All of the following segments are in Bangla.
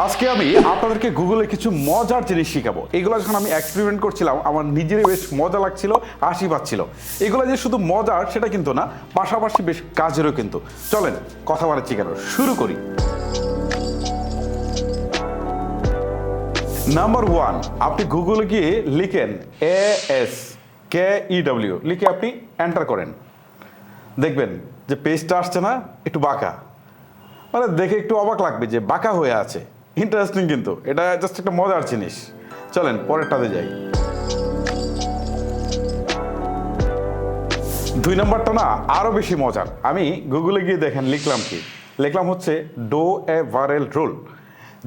আজকে আমি আপনাদেরকে গুগলে কিছু মজার জিনিস শিখাবো। এগুলো যখন আমি এক্সপেরিমেন্ট করছিলাম আমার নিজেরই বেশ মজা লাগছিল, হাসি পাচ্ছিল। এগুলো যে শুধু মজার সেটা কিন্তু না, পাশাপাশি বেশ কাজেরও কিন্তু। চলেন কথা বাড়াচ্ছি কেন, শুরু করি। নাম্বার 1, আপনি গুগলে গিয়ে লিখেন ASKEW লিখে আপনি এন্টার করেন। দেখবেন যে পেজটা আসছে না, একটু বাঁকা, মানে দেখে একটু অবাক লাগবে যে বাঁকা হয়ে আছে। ইন্টারেস্টিং কিন্তু, এটা জাস্ট একটা মজার জিনিস। চলেন পরেরটাতে যাই। 2 নম্বরটা না আরো বেশি মজার। আমি গুগলে গিয়ে দেখেন লিখলাম হচ্ছে ডো এ ভাইরাল রোল।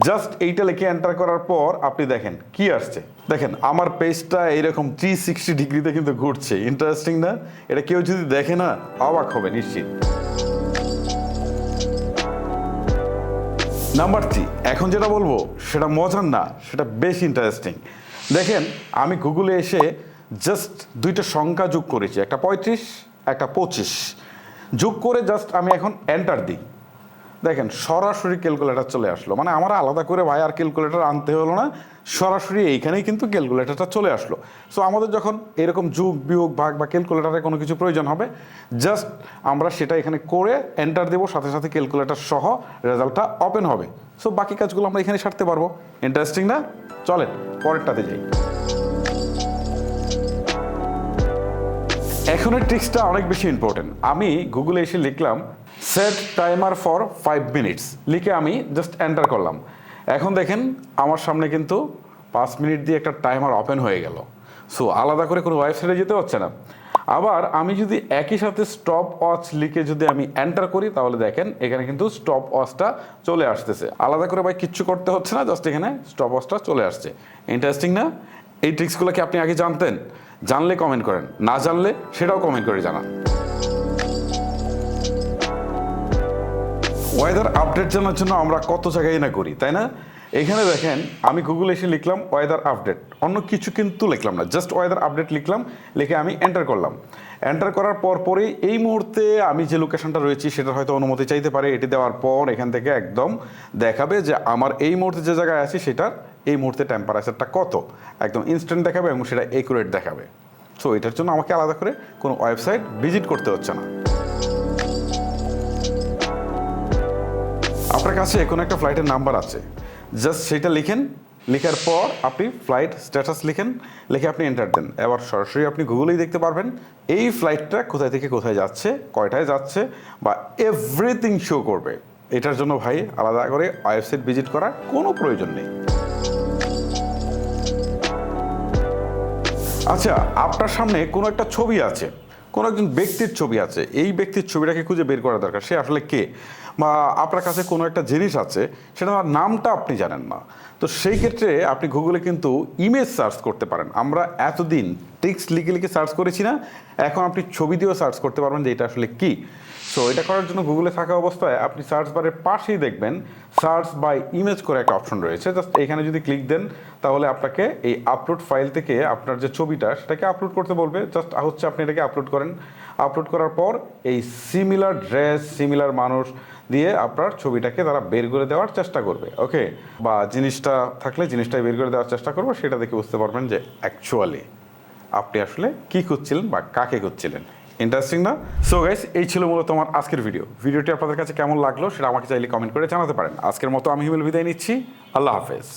জাস্ট এইটা লিখে এন্টার করার পর আপনি দেখেন কি আসছে। দেখেন আমার পেজটা এইরকম 360 ডিগ্রিতে কিন্তু ঘুরছে। ইন্টারেস্টিং না? এটা কেউ যদি দেখে না অবাক হবে নিশ্চিত। নাম্বার 3, এখন যেটা বলবো সেটা মজার না, সেটা বেশ ইন্টারেস্টিং। দেখেন আমি গুগলে এসে জাস্ট 2টা সংখ্যা যোগ করেছি, একটা 35 একটা 25 যোগ করে জাস্ট আমি এখন এন্টার দিই। দেখেন সরাসরি ক্যালকুলেটর চলে আসলো। মানে আমার আলাদা করে ভাই আর ক্যালকুলেটর আনতে হলো না, সরাসরি এইখানেই কিন্তু ক্যালকুলেটরটা চলে আসলো। সো আমাদের যখন এরকম যোগ বিয়োগ ভাগ বা ক্যালকুলেটরে কোনো কিছু প্রয়োজন হবে, জাস্ট আমরা সেটা এখানে করে এন্টার দেবো, সাথে সাথে ক্যালকুলেটর সহ রেজাল্টটা ওপেন হবে। সো বাকি কাজগুলো আমরা এখানে সারতে পারবো। ইন্টারেস্টিং না? চলেন পরেরটাতে যাই। এখনের ট্রিক্সটা অনেক বেশি ইম্পর্টেন্ট। আমি গুগলে এসে লিখলাম সেট টাইমার ফর 5 মিনিটস লিখে আমি জাস্ট এন্টার করলাম। এখন দেখেন আমার সামনে কিন্তু 5 মিনিট দিয়ে একটা টাইমার ওপেন হয়ে গেল। সো আলাদা করে কোনো ওয়েবসাইটে যেতে হচ্ছে না। আবার আমি যদি একই সাথে স্টপ ওয়াচ লিখে যদি আমি এন্টার করি, তাহলে দেখেন এখানে কিন্তু স্টপ ওয়াচটা চলে আসতেছে। আলাদা করে ভাই কিচ্ছু করতে হচ্ছে না, জাস্ট এখানে স্টপ ওয়াচটা চলে আসছে। ইন্টারেস্টিং না? এই ট্রিক্সগুলো কি আপনি আগে জানতেন? জানলে কমেন্ট করেন, না জানলে সেটাও কমেন্ট করে জানান। ওয়েদার আপডেট জানার জন্য আমরা কত জায়গায় না করি, তাই না? এখানে দেখেন আমি গুগলে এসে লিখলাম ওয়েদার আপডেট, অন্য কিছু কিন্তু লিখলাম না, জাস্ট ওয়েদার আপডেট লিখলাম, লিখে আমি এন্টার করলাম। এন্টার করার পরেই এই মুহূর্তে আমি যে লোকেশনটা রয়েছি সেটার হয়তো অনুমতি চাইতে পারে। এটি দেওয়ার পর এখান থেকে একদম দেখাবে যে আমার এই মুহূর্তে যে জায়গায় আছি সেটার এই মুহূর্তে টেম্পারেচারটা কত, একদম ইনস্ট্যান্ট দেখাবে এবং সেটা একুরেট দেখাবে। সো এটার জন্য আমাকে আলাদা করে কোনো ওয়েবসাইট ভিজিট করতে হচ্ছে না। আপনার কাছে কোনো একটা ফ্লাইটের নাম্বার আছে, জাস্ট সেটা লিখেন, লেখার পর আপনি ফ্লাইট স্ট্যাটাস লিখে আপনি এন্টার দেন। এবার সরাসরি আপনি গুগলেই দেখতে পারবেন এই ফ্লাইটটা কোথায় থেকে কোথায় যাচ্ছে, কয়টায় যাচ্ছে, বা এভরিথিং শো করবে। এটার জন্য ভাই আলাদা করে ওয়েবসাইট ভিজিট করার কোনো প্রয়োজন নেই। আচ্ছা, আপনার সামনে কোনো একটা ছবি আছে, কোনো একজন ব্যক্তির ছবি আছে, এই ব্যক্তির ছবিটাকে খুঁজে বের করা দরকার, সে আসলে কে। বা আপনার কাছে কোনো একটা জিনিস আছে, সেটা নামটা আপনি জানেন না, তো সেই ক্ষেত্রে আপনি গুগলে কিন্তু ইমেজ সার্চ করতে পারেন। আমরা এতদিন টেক্সট লিখে সার্চ করেছি না, এখন আপনি ছবি দিয়েও সার্চ করতে পারবেন যে এটা আসলে কী। সো এটা করার জন্য গুগলে থাকা অবস্থায় আপনি সার্চ বারের পাশেই দেখবেন সার্চ বাই ইমেজ করে একটা অপশন রয়েছে। জাস্ট এখানে যদি ক্লিক দেন তাহলে আপনাকে এই আপলোড ফাইল থেকে আপনার যে ছবিটা সেটাকে আপলোড করতে বলবে। জাস্ট হচ্ছে আপনি এটাকে আপলোড করেন। আপলোড করার পর এই সিমিলার ড্রেস, সিমিলার মানুষ দিয়ে আপনার ছবিটাকে তারা বের করে দেওয়ার চেষ্টা করবে। ওকে, বা জিনিসটা থাকলে জিনিসটাই বের করে দেওয়ার চেষ্টা করবে। সেটা দেখে বুঝতে পারবেন যে অ্যাকচুয়ালি আপনি আসলে কী খুঁজছিলেন বা কাকে খুঁজছিলেন। ইন্টারেস্টিং না? সো গাইস, এই ছিল মূলত আমার আজকের ভিডিওটি আপনাদের কাছে কেমন লাগলো সেটা আমাকে চাইলে কমেন্ট করে জানাতে পারেন। আজকের মতো আমি হিমেল বিদায় নিচ্ছি। আল্লাহ হাফেজ।